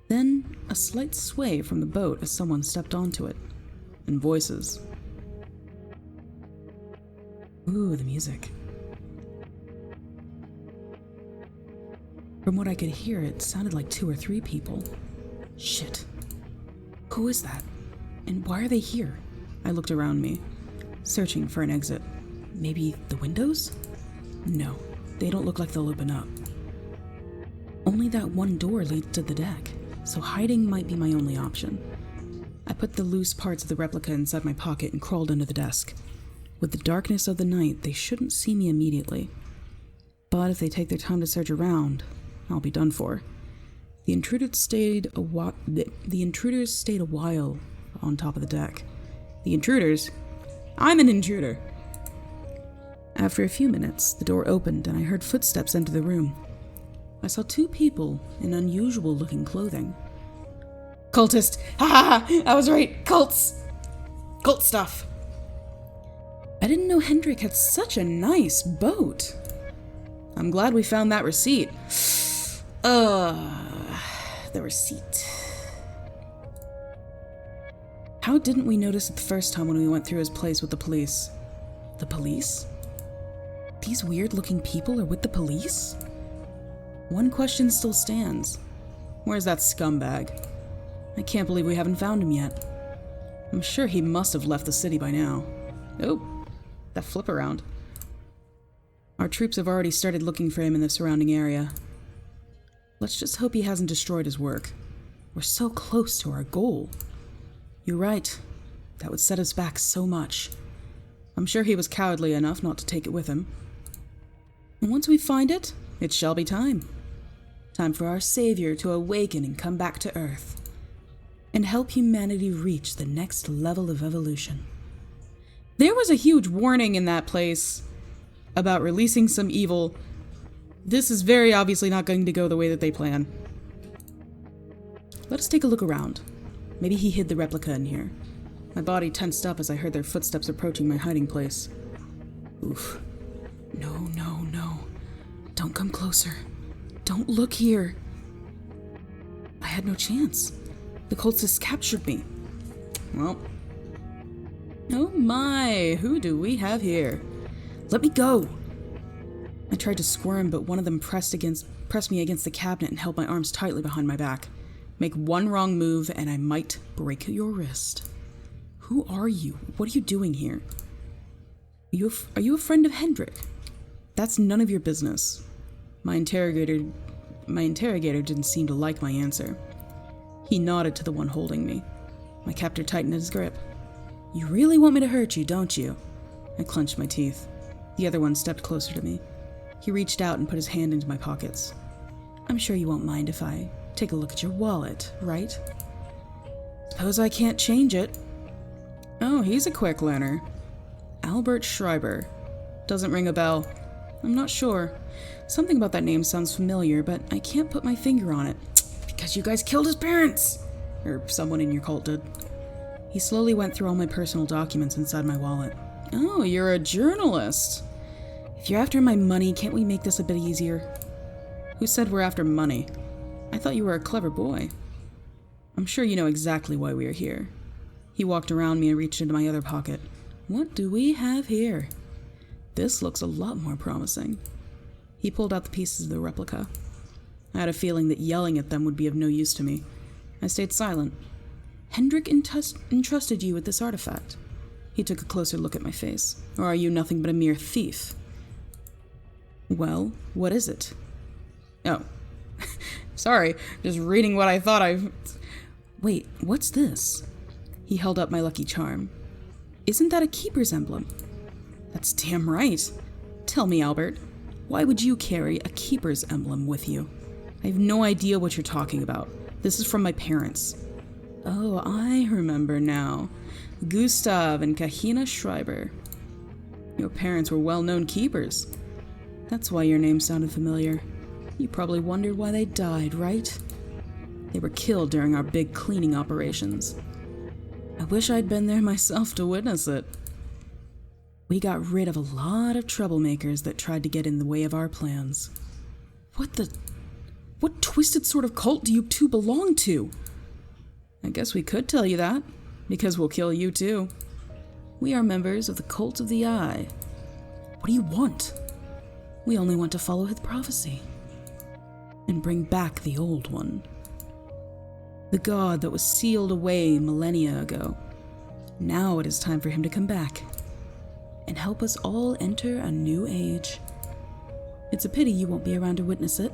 Then, a slight sway from the boat as someone stepped onto it. And voices. Ooh, the music. From what I could hear, it sounded like 2 or 3 people. Shit. Who is that? And why are they here? I looked around me, searching for an exit. Maybe the windows? No, they don't look like they'll open up. Only that one door leads to the deck, so hiding might be my only option. I put the loose parts of the replica inside my pocket and crawled under the desk. With the darkness of the night, they shouldn't see me immediately. But if they take their time to search around, I'll be done for. The intruders stayed a while on top of the deck. The intruders? I'm an intruder! After a few minutes, the door opened and I heard footsteps enter the room. I saw 2 people in unusual-looking clothing. Cultist! Ha ha ha! I was right! Cults! Cult stuff! I didn't know Hendrik had such a nice boat. I'm glad we found that receipt. The receipt. How didn't we notice it the first time when we went through his place with the police? The police? These weird-looking people are with the police? One question still stands. Where's that scumbag? I can't believe we haven't found him yet. I'm sure he must have left the city by now. Oh, that flip around. Our troops have already started looking for him in the surrounding area. Let's just hope he hasn't destroyed his work. We're so close to our goal. You're right. That would set us back so much. I'm sure he was cowardly enough not to take it with him. And once we find it, it shall be time. Time for our savior to awaken and come back to Earth. And help humanity reach the next level of evolution. There was a huge warning in that place about releasing some evil. This is very obviously not going to go the way that they plan. Let us take a look around. Maybe he hid the replica in here. My body tensed up as I heard their footsteps approaching my hiding place. Oof. No, no, no. Don't come closer. Don't look here. I had no chance. The cultists captured me. Well. Oh my, who do we have here? Let me go! I tried to squirm, but one of them pressed me against the cabinet and held my arms tightly behind my back. Make one wrong move and I might break your wrist. Who are you? What are you doing here? Are you a friend of Hendrik? That's none of your business. My interrogator didn't seem to like my answer. He nodded to the one holding me. My captor tightened his grip. You really want me to hurt you, don't you? I clenched my teeth. The other one stepped closer to me. He reached out and put his hand into my pockets. I'm sure you won't mind if I take a look at your wallet, right? Suppose I can't change it. Oh, he's a quick learner. Albert Schreiber. Doesn't ring a bell. I'm not sure. Something about that name sounds familiar, but I can't put my finger on it. Because you guys killed his parents! Or someone in your cult did. He slowly went through all my personal documents inside my wallet. Oh, you're a journalist. If you're after my money, can't we make this a bit easier? Who said we're after money? I thought you were a clever boy. I'm sure you know exactly why we are here. He walked around me and reached into my other pocket. What do we have here? This looks a lot more promising. He pulled out the pieces of the replica. I had a feeling that yelling at them would be of no use to me. I stayed silent. Hendrik entrusted you with this artifact. He took a closer look at my face. Or are you nothing but a mere thief? Well, what is it? Oh. Sorry, just reading what I thought Wait, what's this? He held up my lucky charm. Isn't that a keeper's emblem? That's damn right. Tell me, Albert, why would you carry a keeper's emblem with you? I have no idea what you're talking about. This is from my parents. Oh, I remember now. Gustav and Kahina Schreiber. Your parents were well-known keepers. That's why your name sounded familiar. You probably wondered why they died, right? They were killed during our big cleaning operations. I wish I'd been there myself to witness it. We got rid of a lot of troublemakers that tried to get in the way of our plans. What twisted sort of cult do you two belong to? I guess we could tell you that, because we'll kill you too. We are members of the Cult of the Eye. What do you want? We only want to follow his prophecy and bring back the old one. The god that was sealed away millennia ago. Now it is time for him to come back and help us all enter a new age. It's a pity you won't be around to witness it,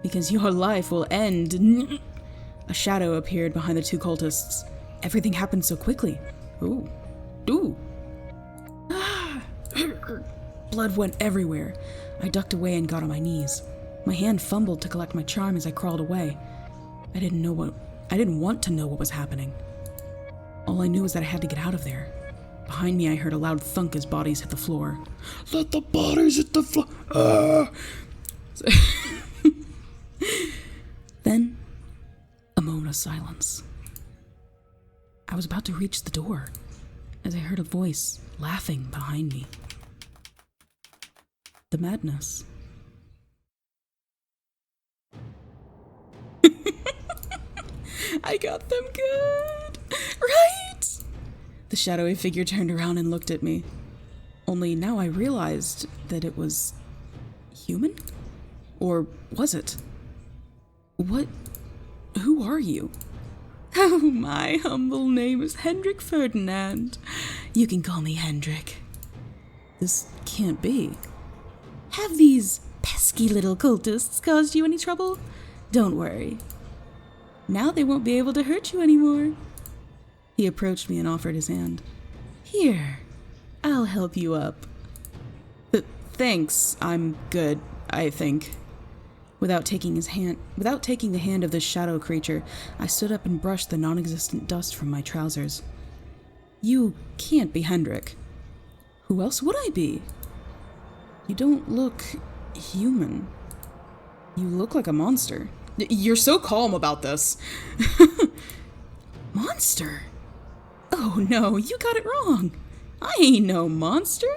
because your life will end. A shadow appeared behind the two cultists. Everything happened so quickly. Ooh. Blood went everywhere. I ducked away and got on my knees. My hand fumbled to collect my charm as I crawled away. I didn't want to know what was happening. All I knew was that I had to get out of there. Behind me, I heard a loud thunk as bodies hit the floor. Let the bodies hit the floor! Then, a moment of silence. I was about to reach the door as I heard a voice laughing behind me. The madness. I got them good, right? The shadowy figure turned around and looked at me. Only now I realized that it was human? Or was it? Who are you? Oh, my humble name is Hendrik Ferdinand. You can call me Hendrik. This can't be. Have these pesky little cultists caused you any trouble? Don't worry. Now they won't be able to hurt you anymore. He approached me and offered his hand. Here, I'll help you up. Thanks, I'm good, I think. Without taking the hand of this shadow creature, I stood up and brushed the non-existent dust from my trousers. You can't be Hendrik. Who else would I be? You don't look human. You look like a monster. You're so calm about this. Monster? Oh no, you got it wrong. I ain't no monster.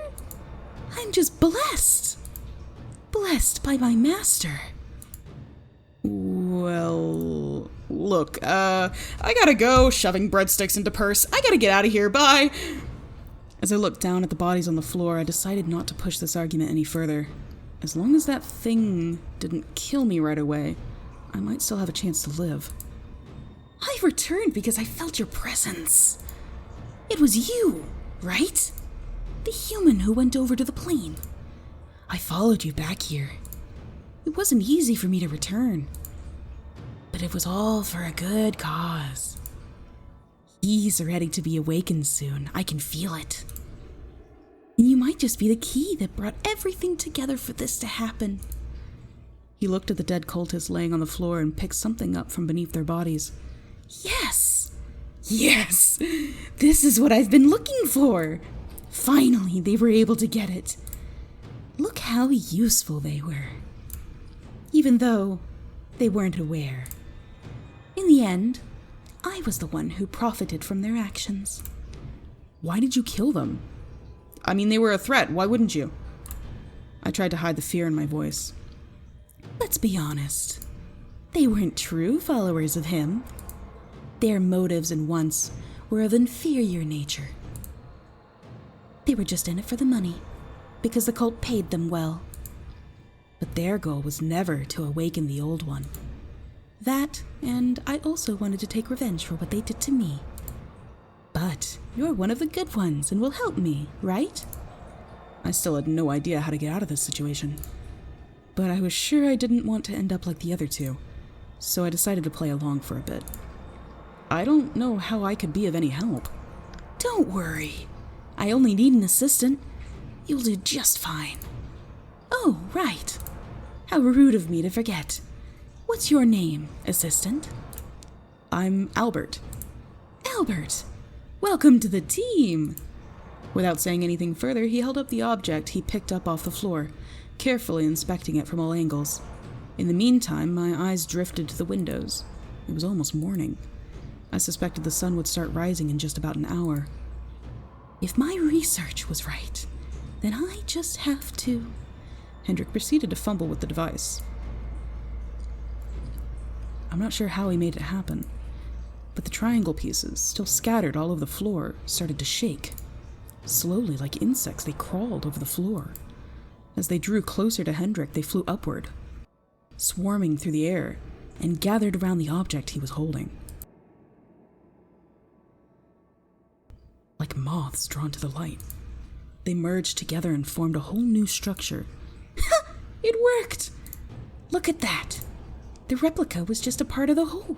I'm just blessed. Blessed by my master. Well, look, I gotta go, shoving breadsticks into purse. I gotta get out of here, bye. As I looked down at the bodies on the floor, I decided not to push this argument any further. As long as that thing didn't kill me right away, I might still have a chance to live. I returned because I felt your presence. It was you, right? The human who went over to the plane. I followed you back here. It wasn't easy for me to return, but it was all for a good cause. He's ready to be awakened soon. I can feel it. And you might just be the key that brought everything together for this to happen. He looked at the dead cultists laying on the floor and picked something up from beneath their bodies. Yes! Yes! This is what I've been looking for! Finally, they were able to get it. Look how useful they were. Even though they weren't aware. In the end, I was the one who profited from their actions. Why did you kill them? I mean, they were a threat. Why wouldn't you? I tried to hide the fear in my voice. Let's be honest. They weren't true followers of him. Their motives and wants were of inferior nature. They were just in it for the money, because the cult paid them well. But their goal was never to awaken the old one. That, and I also wanted to take revenge for what they did to me. But you're one of the good ones and will help me, right? I still had no idea how to get out of this situation. But I was sure I didn't want to end up like the other two, so I decided to play along for a bit. I don't know how I could be of any help. Don't worry. I only need an assistant. You'll do just fine. Oh, right. How rude of me to forget. What's your name, assistant? I'm Albert. Albert, welcome to the team. Without saying anything further, he held up the object he picked up off the floor, carefully inspecting it from all angles. In the meantime, my eyes drifted to the windows. It was almost morning. I suspected the sun would start rising in just about an hour. If my research was right, then I just have to... Hendrik proceeded to fumble with the device. I'm not sure how he made it happen, but the triangle pieces, still scattered all over the floor, started to shake. Slowly, like insects, they crawled over the floor. As they drew closer to Hendrik, they flew upward, swarming through the air, and gathered around the object he was holding. Like moths drawn to the light, they merged together and formed a whole new structure. It worked! Look at that! The replica was just a part of the whole.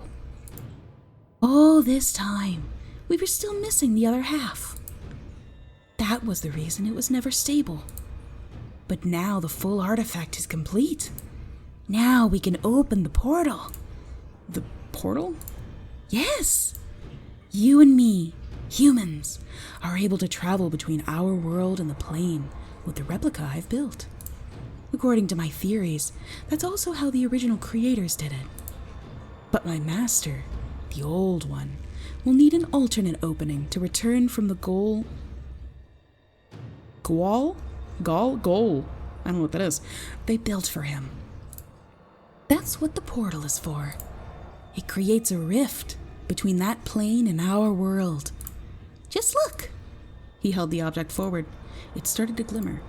All this time, we were still missing the other half. That was the reason it was never stable. But now the full artifact is complete. Now we can open the portal. The portal? Yes! You and me, humans, are able to travel between our world and the plane with the replica I've built. According to my theories, that's also how the original creators did it. But my master, the old one, will need an alternate opening to return from the goal... Goal? I don't know what that is. They built for him. That's what the portal is for. It creates a rift between that plane and our world. Just look. He held the object forward. it started to glimmer.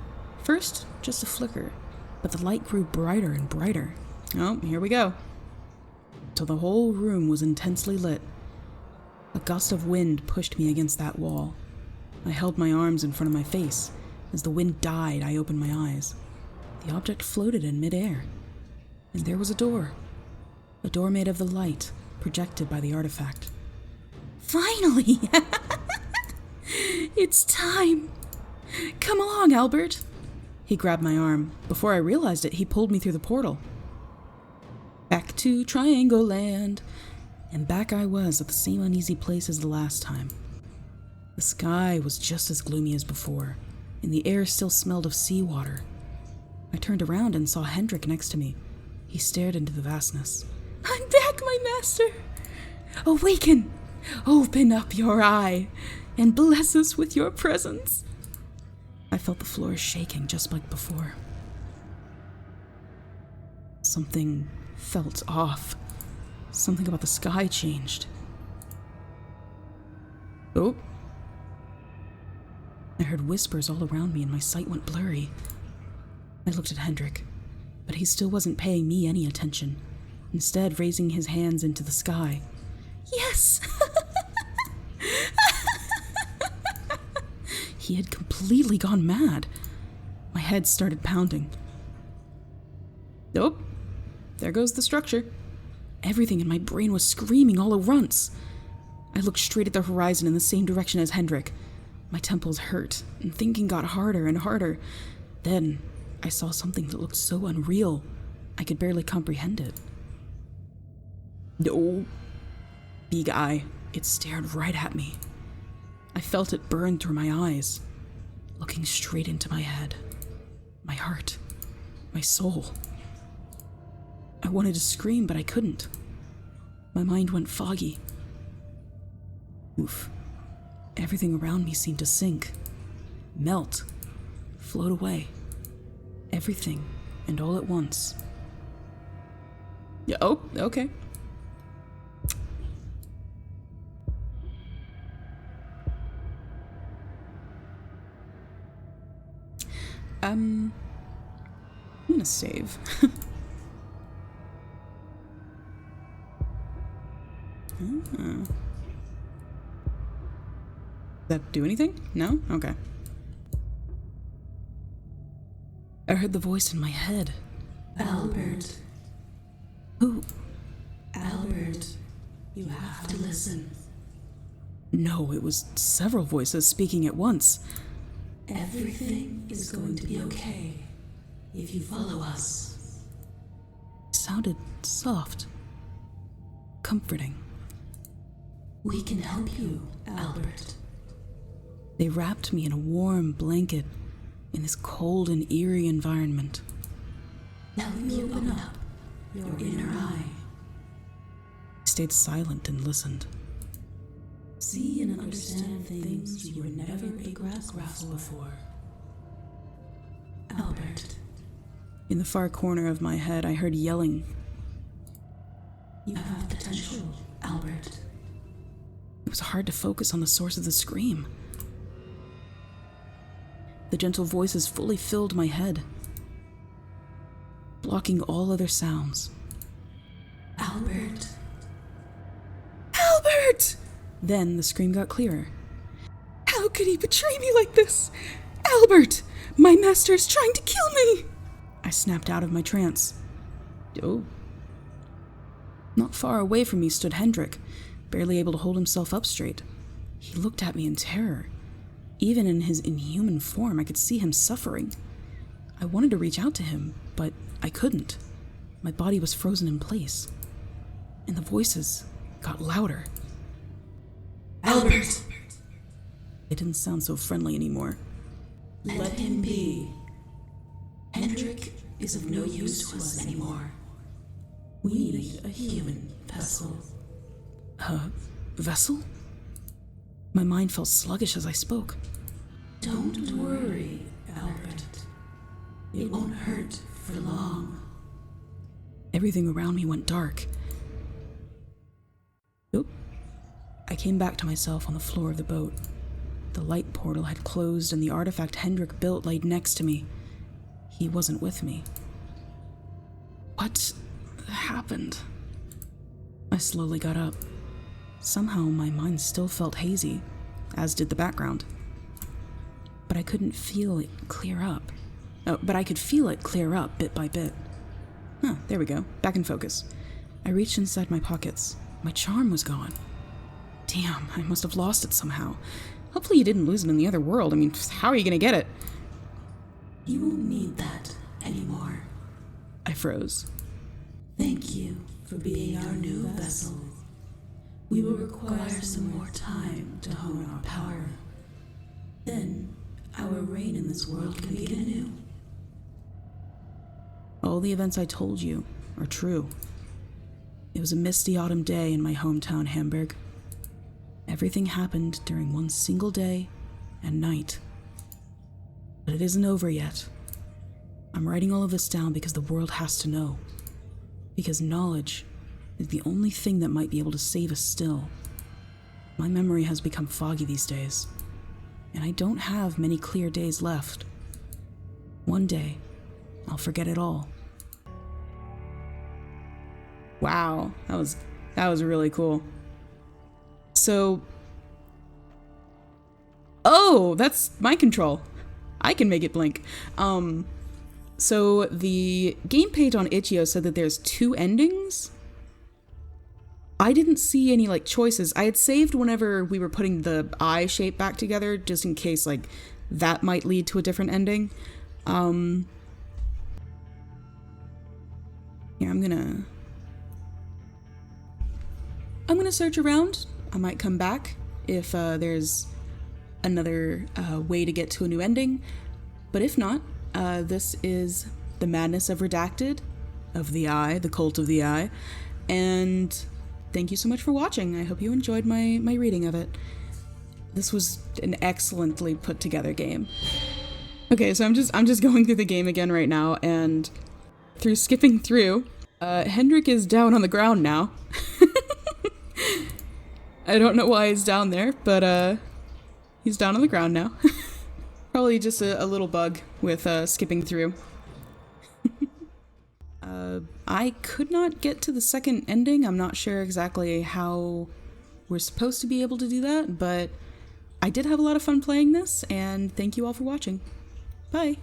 First, just a flicker, but the light grew brighter and brighter. Oh, here we go. Till the whole room was intensely lit. A gust of wind pushed me against that wall. I held my arms in front of my face. As the wind died, I opened my eyes. The object floated in midair. And there was a door. A door made of the light, projected by the artifact. Finally! It's time! Come along, Albert! He grabbed my arm. Before I realized it, he pulled me through the portal. Back to Triangle Land. And back I was at the same uneasy place as the last time. The sky was just as gloomy as before, and the air still smelled of seawater. I turned around and saw Hendrik next to me. He stared into the vastness. I'm back, my master! Awaken! Open up your eye, and bless us with your presence. I felt the floor shaking just like before. Something felt off. Something about the sky changed. Oh. I heard whispers all around me and my sight went blurry. I looked at Hendrik, but he still wasn't paying me any attention, instead raising his hands into the sky. Yes! He had completely gone mad. My head started pounding. Nope. There goes the structure. Everything in my brain was screaming all at once. I looked straight at the horizon in the same direction as Hendrik. My temples hurt, and thinking got harder and harder. Then, I saw something that looked so unreal, I could barely comprehend it. No. Big eye. It stared right at me. I felt it burn through my eyes, looking straight into my head, my heart, my soul. I wanted to scream, but I couldn't. My mind went foggy. Oof. Everything around me seemed to sink, melt, float away. Everything, and all at once. Yeah, oh, okay. I'm gonna save. Does that do anything? No? Okay. I heard the voice in my head.
Albert.
Who?
Albert, you have to listen.
No, it was several voices speaking at once.
Everything is going to be okay if you follow us.
It sounded soft, comforting.
We can help you, Albert.
They wrapped me in a warm blanket in this cold and eerie environment.
Now you open up your inner eye.
I stayed silent and listened.
See and understand things you were never able to grasp before. Albert.
In the far corner of my head, I heard yelling.
You have potential, Albert.
It was hard to focus on the source of the scream. The gentle voices fully filled my head, blocking all other sounds.
Albert.
Albert! Then the scream got clearer. How could he betray me like this? Albert! My master is trying to kill me! I snapped out of my trance. Oh. Not far away from me stood Hendrik, barely able to hold himself up straight. He looked at me in terror. Even in his inhuman form, I could see him suffering. I wanted to reach out to him, but I couldn't. My body was frozen in place. And the voices got louder.
Albert!
It didn't sound so friendly anymore.
Let him be. Hendrik is of no use to us anymore. We need a human vessel.
A vessel? My mind felt sluggish as I spoke.
Don't worry, Albert. It won't hurt for long.
Everything around me went dark. Oop. I came back to myself on the floor of the boat. The light portal had closed and the artifact Hendrik built laid next to me. He wasn't with me. What happened? I slowly got up. Somehow my mind still felt hazy, as did the background. But I couldn't feel it clear up. Oh, but I could feel it clear up bit by bit. Huh, there we go. Back in focus. I reached inside my pockets. My charm was gone. Damn, I must have lost it somehow. Hopefully you didn't lose it in the other world. I mean, how are you gonna get it?
You won't need that anymore.
I froze.
Thank you for being our new vessel. We will require some more time to hone our power. Then, our reign in this world can begin anew.
All the events I told you are true. It was a misty autumn day in my hometown, Hamburg. Everything happened during one single day and night. But it isn't over yet. I'm writing all of this down because the world has to know. Because knowledge is the only thing that might be able to save us still. My memory has become foggy these days, and I don't have many clear days left. One day, I'll forget it all. Wow, that was really cool. So, oh, that's mind control. I can make it blink. So the game page on Itch.io said that there's 2 endings. I didn't see any choices. I had saved whenever we were putting the eye shape back together, just in case that might lead to a different ending. Here, I'm gonna search around. I might come back if there's another way to get to a new ending. But if not, this is the Madness of Redacted, of the Eye, the Cult of the Eye. And thank you so much for watching. I hope you enjoyed my reading of it. This was an excellently put together game. Okay, so I'm just going through the game again right now, and through skipping through, Hendrik is down on the ground now. I don't know why he's down there, but he's down on the ground now. Probably just a little bug with skipping through. I could not get to the second ending. I'm not sure exactly how we're supposed to be able to do that, but I did have a lot of fun playing this, and thank you all for watching. Bye!